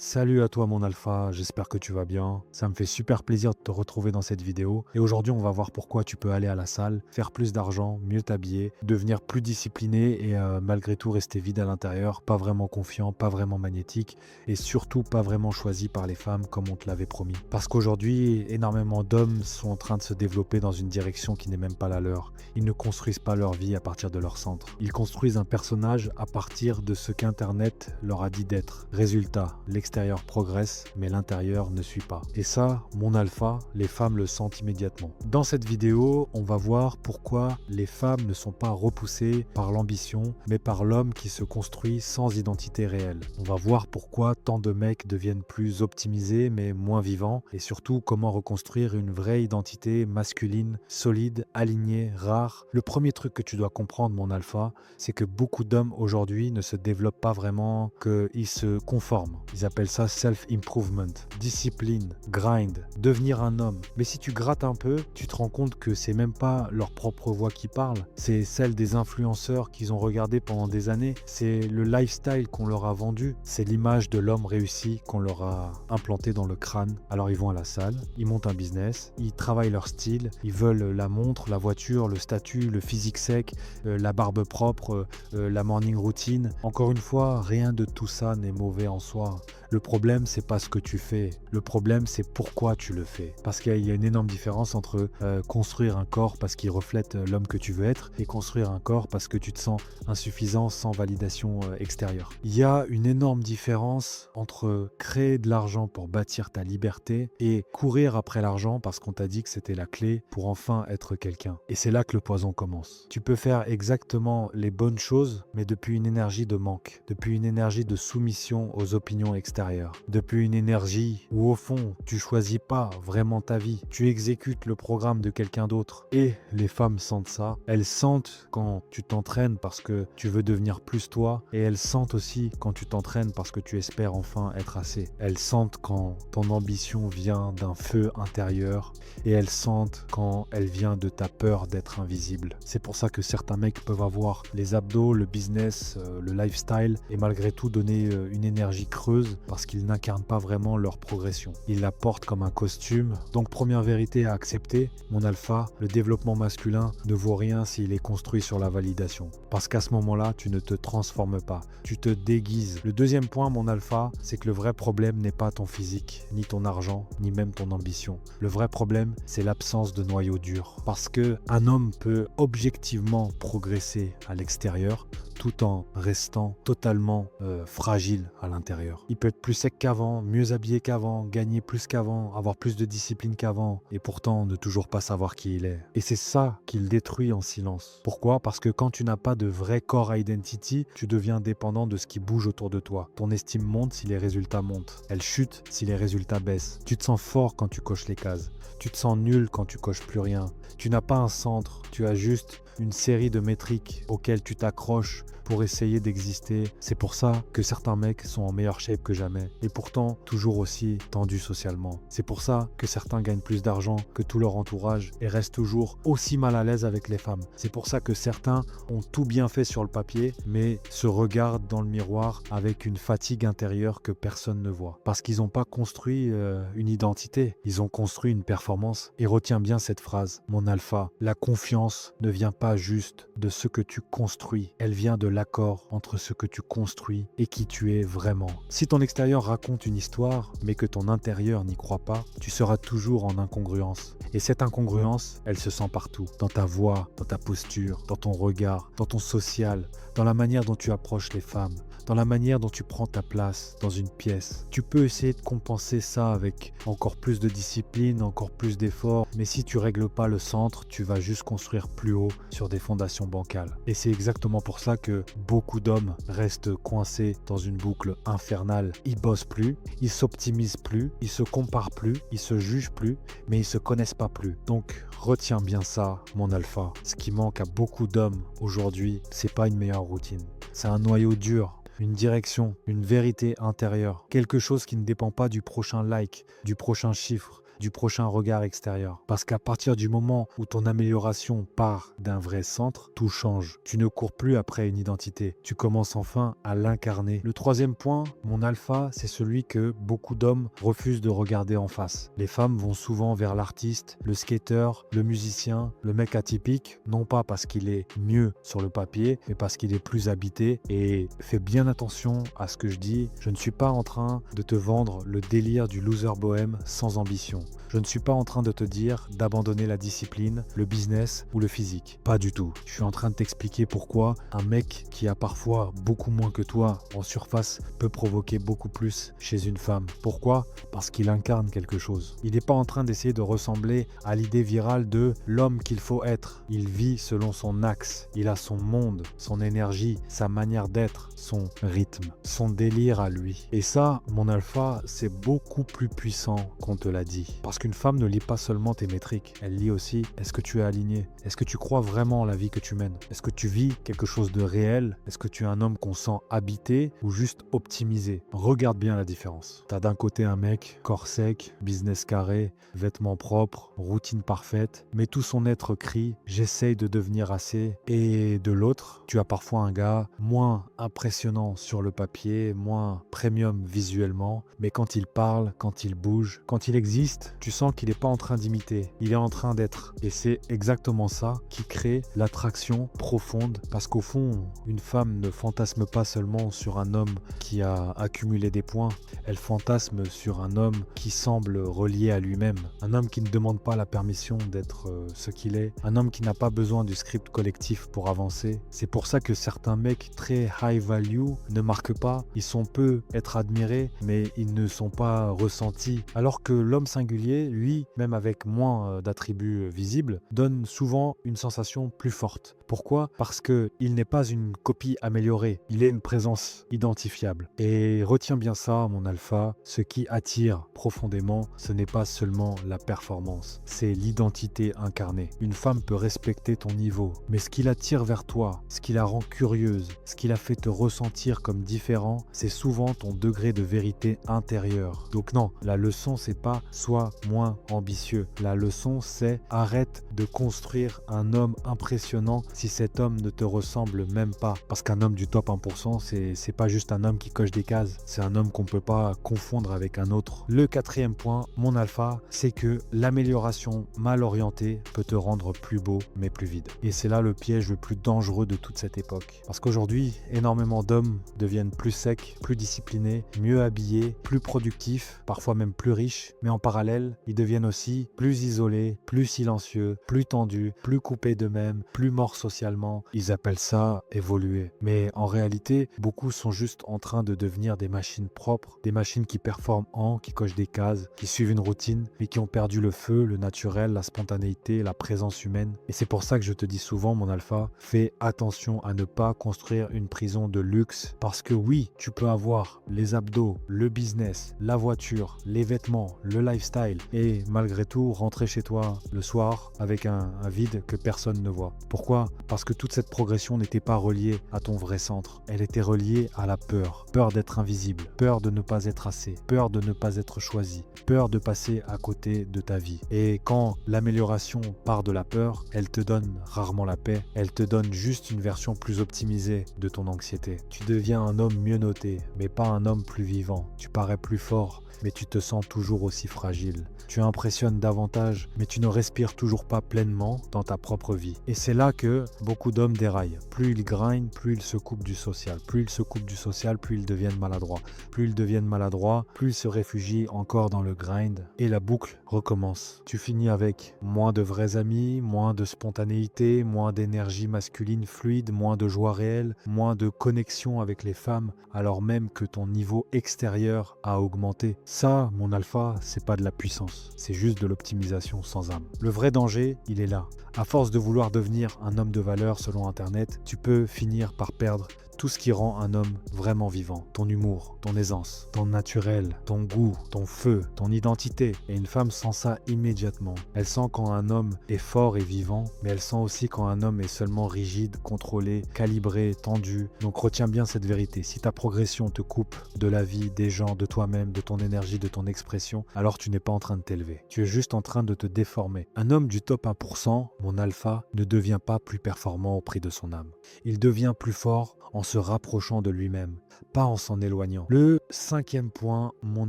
Salut à toi mon alpha, j'espère que tu vas bien. Ça me fait super plaisir de te retrouver dans cette vidéo. Et aujourd'hui, on va voir pourquoi tu peux aller à la salle, faire plus d'argent, mieux t'habiller, devenir plus discipliné et malgré tout rester vide à l'intérieur, pas vraiment confiant, pas vraiment magnétique et surtout pas vraiment choisi par les femmes comme on te l'avait promis. Parce qu'aujourd'hui, énormément d'hommes sont en train de se développer dans une direction qui n'est même pas la leur. Ils ne construisent pas leur vie à partir de leur centre. Ils construisent un personnage à partir de ce qu'Internet leur a dit d'être. Résultat, l'extérieur progresse, mais l'intérieur ne suit pas. Et ça, mon alpha, les femmes le sentent immédiatement. Dans cette vidéo, on va voir pourquoi les femmes ne sont pas repoussées par l'ambition, mais par l'homme qui se construit sans identité réelle. On va voir pourquoi tant de mecs deviennent plus optimisés, mais moins vivants, et surtout comment reconstruire une vraie identité masculine, solide, alignée, rare. Le premier truc que tu dois comprendre, mon alpha, c'est que beaucoup d'hommes aujourd'hui ne se développent pas vraiment, qu'ils se conforment. Ils appellent ça self-improvement, discipline, grind, devenir un homme. Mais si tu grattes un peu, tu te rends compte que c'est même pas leur propre voix qui parle, c'est celle des influenceurs qu'ils ont regardé pendant des années, c'est le lifestyle qu'on leur a vendu, c'est l'image de l'homme réussi qu'on leur a implanté dans le crâne. Alors ils vont à la salle, ils montent un business, ils travaillent leur style, ils veulent la montre, la voiture, le statut, le physique sec, la barbe propre, la morning routine. Encore une fois, rien de tout ça n'est mauvais en soi. Le problème, c'est pas ce que tu fais. Le problème, c'est pourquoi tu le fais. Parce qu'il y a une énorme différence entre construire un corps parce qu'il reflète l'homme que tu veux être et construire un corps parce que tu te sens insuffisant sans validation extérieure. Il y a une énorme différence entre créer de l'argent pour bâtir ta liberté et courir après l'argent parce qu'on t'a dit que c'était la clé pour enfin être quelqu'un. Et c'est là que le poison commence. Tu peux faire exactement les bonnes choses, mais depuis une énergie de manque, depuis une énergie de soumission aux opinions extérieures, depuis une énergie où au fond tu choisis pas vraiment ta vie, tu exécutes le programme de quelqu'un d'autre. Et les femmes sentent ça, elles sentent quand tu t'entraînes parce que tu veux devenir plus toi, et elles sentent aussi quand tu t'entraînes parce que tu espères enfin être assez. Elles sentent quand ton ambition vient d'un feu intérieur, et elles sentent quand elle vient de ta peur d'être invisible. C'est pour ça que certains mecs peuvent avoir les abdos, le business, le lifestyle, et malgré tout donner une énergie creuse parce qu'ils n'incarnent pas vraiment leur progression. Ils la portent comme un costume. Donc première vérité à accepter, mon alpha, le développement masculin ne vaut rien s'il est construit sur la validation. Parce qu'à ce moment-là, tu ne te transformes pas, tu te déguises. Le deuxième point, mon alpha, c'est que le vrai problème n'est pas ton physique, ni ton argent, ni même ton ambition. Le vrai problème, c'est l'absence de noyau dur. Parce que un homme peut objectivement progresser à l'extérieur, tout en restant totalement fragile à l'intérieur. Il peut être plus sec qu'avant, mieux habillé qu'avant, gagner plus qu'avant, avoir plus de discipline qu'avant, et pourtant ne toujours pas savoir qui il est. Et c'est ça qu'il détruit en silence. Pourquoi? Parce que quand tu n'as pas de vrai core identity, tu deviens dépendant de ce qui bouge autour de toi. Ton estime monte si les résultats montent. Elle chute si les résultats baissent. Tu te sens fort quand tu coches les cases. Tu te sens nul quand tu coches plus rien. Tu n'as pas un centre, tu as juste une série de métriques auxquelles tu t'accroches pour essayer d'exister. C'est pour ça que certains mecs sont en meilleure shape que jamais et pourtant toujours aussi tendus socialement. C'est pour ça que certains gagnent plus d'argent que tout leur entourage et restent toujours aussi mal à l'aise avec les femmes. C'est pour ça que certains ont tout bien fait sur le papier mais se regardent dans le miroir avec une fatigue intérieure que personne ne voit. Parce qu'ils n'ont pas construit une identité, ils ont construit une performance. Et retiens bien cette phrase, mon alpha, la confiance ne vient pas juste de ce que tu construis, elle vient de l'accord entre ce que tu construis et qui tu es vraiment. Si ton extérieur raconte une histoire, mais que ton intérieur n'y croit pas, tu seras toujours en incongruence. Et cette incongruence, elle se sent partout. Dans ta voix, dans ta posture, dans ton regard, dans ton social, dans la manière dont tu approches les femmes, dans la manière dont tu prends ta place dans une pièce. Tu peux essayer de compenser ça avec encore plus de discipline, encore plus d'efforts, mais si tu règles pas le centre, tu vas juste construire plus haut sur des fondations bancales. Et c'est exactement pour ça que beaucoup d'hommes restent coincés dans une boucle infernale. Ils bossent plus, ils s'optimisent plus, ils se comparent plus, ils se jugent plus, mais ils se connaissent pas plus. Donc retiens bien ça, mon alpha. Ce qui manque à beaucoup d'hommes aujourd'hui, c'est pas une meilleure routine. C'est un noyau dur, une direction, une vérité intérieure. Quelque chose qui ne dépend pas du prochain like, du prochain chiffre, du prochain regard extérieur. Parce qu'à partir du moment où ton amélioration part d'un vrai centre, tout change. Tu ne cours plus après une identité. Tu commences enfin à l'incarner. Le troisième point, mon alpha, c'est celui que beaucoup d'hommes refusent de regarder en face. Les femmes vont souvent vers l'artiste, le skater, le musicien, le mec atypique, non pas parce qu'il est mieux sur le papier, mais parce qu'il est plus habité. Et fais bien attention à ce que je dis. Je ne suis pas en train de te vendre le délire du loser bohème sans ambition. Je ne suis pas en train de te dire d'abandonner la discipline, le business ou le physique. Pas du tout. Je suis en train de t'expliquer pourquoi un mec qui a parfois beaucoup moins que toi en surface peut provoquer beaucoup plus chez une femme. Pourquoi ? Parce qu'il incarne quelque chose. Il n'est pas en train d'essayer de ressembler à l'idée virale de l'homme qu'il faut être. Il vit selon son axe. Il a son monde, son énergie, sa manière d'être, son rythme, son délire à lui. Et ça, mon alpha, c'est beaucoup plus puissant qu'on te l'a dit. Parce qu'une femme ne lit pas seulement tes métriques, elle lit aussi est-ce que tu es aligné, est-ce que tu crois vraiment en la vie que tu mènes, est-ce que tu vis quelque chose de réel, est-ce que tu es un homme qu'on sent habité ou juste optimisé. Regarde bien la différence. T'as d'un côté un mec, corps sec, business carré, vêtements propres, routine parfaite, mais tout son être crie j'essaye de devenir assez. Et de l'autre, tu as parfois un gars moins impressionnant sur le papier, moins premium visuellement, mais quand il parle, quand il bouge, quand il existe, tu sens qu'il n'est pas en train d'imiter, il est en train d'être. Et c'est exactement ça qui crée l'attraction profonde, parce qu'au fond, une femme ne fantasme pas seulement sur un homme qui a accumulé des points, elle fantasme sur un homme qui semble relié à lui-même, un homme qui ne demande pas la permission d'être ce qu'il est, un homme qui n'a pas besoin du script collectif pour avancer. C'est pour ça que certains mecs très high value ne marquent pas, ils sont peu être admirés, mais ils ne sont pas ressentis, alors que l'homme singulier, lui, même avec moins d'attributs visibles, donne souvent une sensation plus forte. Pourquoi ? Parce qu'il n'est pas une copie améliorée, il est une présence identifiable. Et retiens bien ça, mon alpha, ce qui attire profondément, ce n'est pas seulement la performance, c'est l'identité incarnée. Une femme peut respecter ton niveau, mais ce qui l'attire vers toi, ce qui la rend curieuse, ce qui la fait te ressentir comme différent, c'est souvent ton degré de vérité intérieure. Donc non, la leçon c'est pas sois moins ambitieux. La leçon c'est arrête de construire un homme impressionnant si cet homme ne te ressemble même pas. Parce qu'un homme du top 1%, c'est pas juste un homme qui coche des cases, c'est un homme qu'on peut pas confondre avec un autre. Le quatrième point, mon alpha, c'est que l'amélioration mal orientée peut te rendre plus beau mais plus vide. Et c'est là le piège le plus dangereux de toute cette époque. Parce qu'aujourd'hui, énormément d'hommes deviennent plus secs, plus disciplinés, mieux habillés, plus productifs, parfois même plus riches, mais en parallèle, ils deviennent aussi plus isolés, plus silencieux, plus tendus, plus coupés d'eux-mêmes, plus morts socialement. Ils appellent ça évoluer. Mais en réalité, beaucoup sont juste en train de devenir des machines propres, des machines qui performent qui cochent des cases, qui suivent une routine, mais qui ont perdu le feu, le naturel, la spontanéité, la présence humaine. Et c'est pour ça que je te dis souvent, mon alpha, fais attention à ne pas construire une prison de luxe, parce que oui, tu peux avoir les abdos, le business, la voiture, les vêtements, le lifestyle, et malgré tout rentrer chez toi le soir avec un vide que personne ne voit. Pourquoi ? Parce que toute cette progression n'était pas reliée à ton vrai centre, elle était reliée à la peur. Peur d'être invisible, peur de ne pas être assez, peur de ne pas être choisi, peur de passer à côté de ta vie. Et quand l'amélioration part de la peur, elle te donne rarement la paix, elle te donne juste une version plus optimisée de ton anxiété. Tu deviens un homme mieux noté, mais pas un homme plus vivant. Tu parais plus fort, mais tu te sens toujours aussi fragile. Tu impressionnes davantage, mais tu ne respires toujours pas pleinement dans ta propre vie. Et c'est là que beaucoup d'hommes déraillent. Plus ils grindent, plus ils se coupent du social. Plus ils se coupent du social, plus ils deviennent maladroits. Plus ils deviennent maladroits, plus ils se réfugient encore dans le grind. Et la boucle recommence. Tu finis avec moins de vrais amis, moins de spontanéité, moins d'énergie masculine fluide, moins de joie réelle, moins de connexion avec les femmes, alors même que ton niveau extérieur a augmenté. Ça, mon alpha, c'est pas de la puissance, c'est juste de l'optimisation sans âme. Le vrai danger, il est là. À force de vouloir devenir un homme de valeur selon Internet, tu peux finir par perdre tout ce qui rend un homme vraiment vivant. Ton humour, ton aisance, ton naturel, ton goût, ton feu, ton identité. Et une femme sent ça immédiatement. Elle sent quand un homme est fort et vivant, mais elle sent aussi quand un homme est seulement rigide, contrôlé, calibré, tendu. Donc retiens bien cette vérité. Si ta progression te coupe de la vie, des gens, de toi-même, de ton énergie, de ton expression, alors tu n'es pas en train de t'élever. Tu es juste en train de te déformer. Un homme du top 1%, mon alpha, ne devient pas plus performant au prix de son âme. Il devient plus fort en se rapprochant de lui-même, pas en s'en éloignant. Le 5e point, mon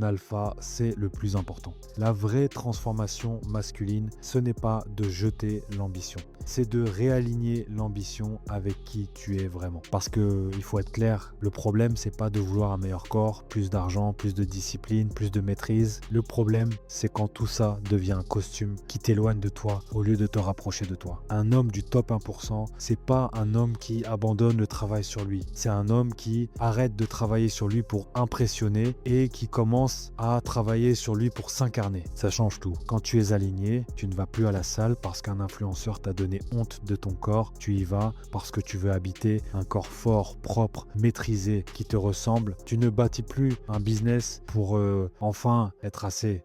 alpha, c'est le plus important. La vraie transformation masculine, ce n'est pas de jeter l'ambition. C'est de réaligner l'ambition avec qui tu es vraiment. Parce que il faut être clair, le problème c'est pas de vouloir un meilleur corps, plus d'argent, plus de discipline, plus de maîtrise. Le problème c'est quand tout ça devient un costume qui t'éloigne de toi au lieu de te rapprocher de toi. Un homme du top 1%, c'est pas un homme qui abandonne le travail sur lui. C'est un homme qui arrête de travailler sur lui pour impressionner et qui commence à travailler sur lui pour s'incarner. Ça change tout. Quand tu es aligné, tu ne vas plus à la salle parce qu'un influenceur t'a donné honte de ton corps, tu y vas parce que tu veux habiter un corps fort, propre, maîtrisé, qui te ressemble. Tu ne bâtis plus un business pour enfin être assez.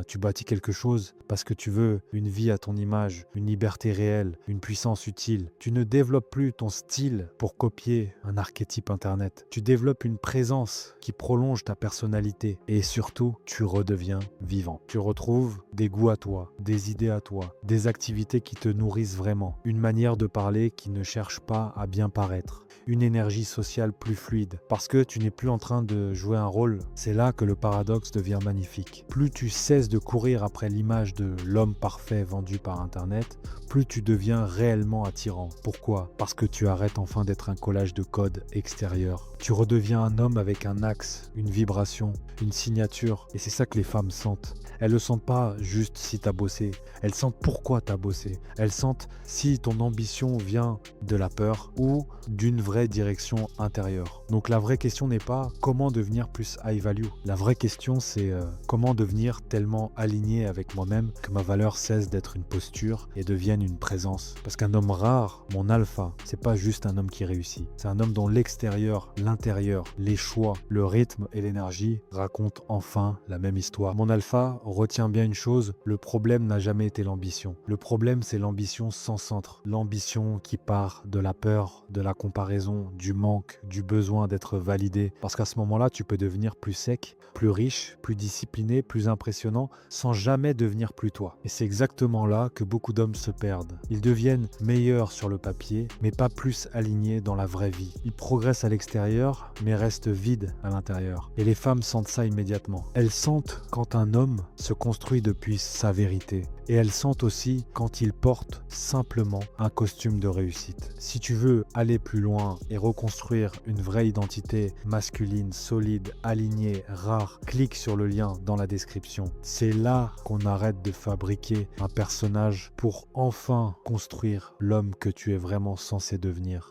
Tu bâtis quelque chose parce que tu veux une vie à ton image, une liberté réelle, une puissance utile. Tu ne développes plus ton style pour copier un archétype internet. Tu développes une présence qui prolonge ta personnalité et surtout, tu redeviens vivant. Tu retrouves des goûts à toi, des idées à toi, des activités qui te nourrissent vraiment, une manière de parler qui ne cherche pas à bien paraître, une énergie sociale plus fluide, parce que tu n'es plus en train de jouer un rôle. C'est là que le paradoxe devient magnifique. Plus tu cesses de courir après l'image de l'homme parfait vendu par Internet, plus tu deviens réellement attirant. Pourquoi? Parce que tu arrêtes enfin d'être un collage de code extérieur. Tu redeviens un homme avec un axe, une vibration, une signature, et c'est ça que les femmes sentent. Elles ne le sentent pas juste si tu as bossé, elles sentent pourquoi tu as bossé. Elles sentent si ton ambition vient de la peur ou d'une vraie direction intérieure. Donc la vraie question n'est pas comment devenir plus high value. La vraie question c'est comment devenir tellement aligné avec moi-même que ma valeur cesse d'être une posture et devienne une présence. Parce qu'un homme rare, mon alpha, c'est pas juste un homme qui réussit. C'est un homme dont l'extérieur, l'intérieur, les choix, le rythme et l'énergie racontent enfin la même histoire. Mon alpha retient bien une chose, le problème n'a jamais été l'ambition. Le problème c'est l'ambition sans centre. L'ambition qui part de la peur, de la comparaison, du manque, du besoin d'être validé. Parce qu'à ce moment-là, tu peux devenir plus sec, plus riche, plus discipliné, plus impressionnant, sans jamais devenir plus toi. Et c'est exactement là que beaucoup d'hommes se perdent. Ils deviennent meilleurs sur le papier, mais pas plus alignés dans la vraie vie. Ils progressent à l'extérieur, mais restent vides à l'intérieur. Et les femmes sentent ça immédiatement. Elles sentent quand un homme se construit depuis sa vérité. Et elles sentent aussi quand il porte simplement un costume de réussite. Si tu veux aller plus loin et reconstruire une vraie identité masculine, solide, alignée, rare, clique sur le lien dans la description. C'est là qu'on arrête de fabriquer un personnage pour enfin construire l'homme que tu es vraiment censé devenir.